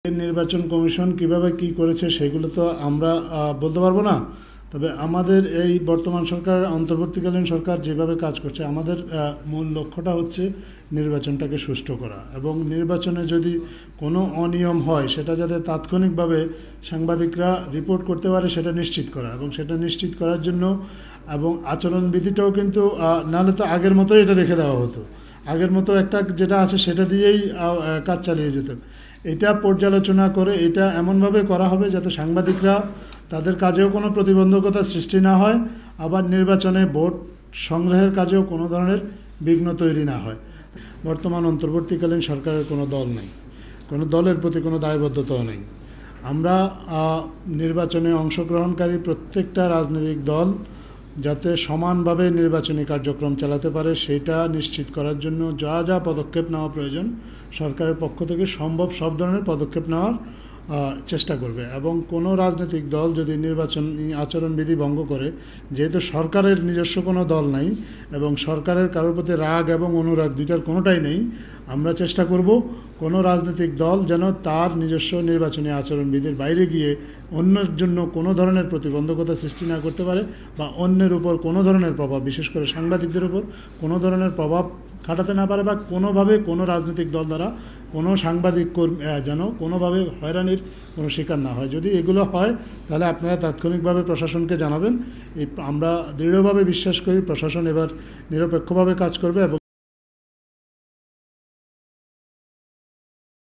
নির্বাচন কমিশন কিভাবে কি করেছে সেগুলো তো আমরা বলতে পারবো না। তবে আমাদের এই বর্তমান সরকার, অন্তর্বর্তীকালীন সরকার যেভাবে কাজ করছে, আমাদের মূল লক্ষ্যটা হচ্ছে নির্বাচনটাকে সুষ্ঠু করা, এবং নির্বাচনে যদি কোনো অনিয়ম হয় সেটা যাতে তাৎক্ষণিকভাবে সাংবাদিকরা রিপোর্ট করতে পারে সেটা নিশ্চিত করা, এবং সেটা নিশ্চিত করার জন্য এবং আচরণবিধিটাও কিন্তু নাহলে তো আগের মতোই এটা রেখে দেওয়া হতো, আগের মতো একটা যেটা আছে সেটা দিয়েই কাজ চালিয়ে যেত। এটা পর্যালোচনা করে এটা এমনভাবে করা হবে যাতে সাংবাদিকরা তাদের কাজেও কোনো প্রতিবন্ধকতা সৃষ্টি না হয়, আবার নির্বাচনে ভোট সংগ্রহের কাজেও কোনো ধরনের বিঘ্ন তৈরি না হয়। বর্তমান অন্তর্বর্তীকালীন সরকারের কোনো দল নেই, কোনো দলের প্রতি কোনো দায়বদ্ধতাও নেই। আমরা নির্বাচনে অংশগ্রহণকারী প্রত্যেকটা রাজনৈতিক দল যাতে সমানভাবে নির্বাচনী কার্যক্রম চালাতে পারে সেটা নিশ্চিত করার জন্য যা যা পদক্ষেপ নেওয়া প্রয়োজন সরকারের পক্ষ থেকে সম্ভব সব ধরনের পদক্ষেপ নেওয়ার চেষ্টা করবে। এবং কোনো রাজনৈতিক দল যদি নির্বাচনী আচরণবিধি ভঙ্গ করে, যেহেতু সরকারের নিজস্ব কোনো দল নাই এবং সরকারের কারোর প্রতি রাগ এবং অনুরাগ দুইটার কোনোটাই নেই, আমরা চেষ্টা করব কোনো রাজনৈতিক দল যেন তার নিজস্ব নির্বাচনী আচরণবিধির বাইরে গিয়ে অন্যের জন্য কোনো ধরনের প্রতিবন্ধকতা সৃষ্টি না করতে পারে, বা অন্যের উপর কোনো ধরনের প্রভাব, বিশেষ করে সাংবাদিকদের উপর কোনো ধরনের প্রভাব খাটাতে না পারে, বা কোনোভাবে কোনো রাজনৈতিক দল দ্বারা কোনো সাংবাদিক যেন কোনোভাবে হয়রানির কোনো শিকার না হয়। যদি এগুলো হয় তাহলে আপনারা তাৎক্ষণিকভাবে প্রশাসনকে জানাবেন। আমরা দৃঢ়ভাবে বিশ্বাস করি প্রশাসন এবার নিরপেক্ষভাবে কাজ করবে এবং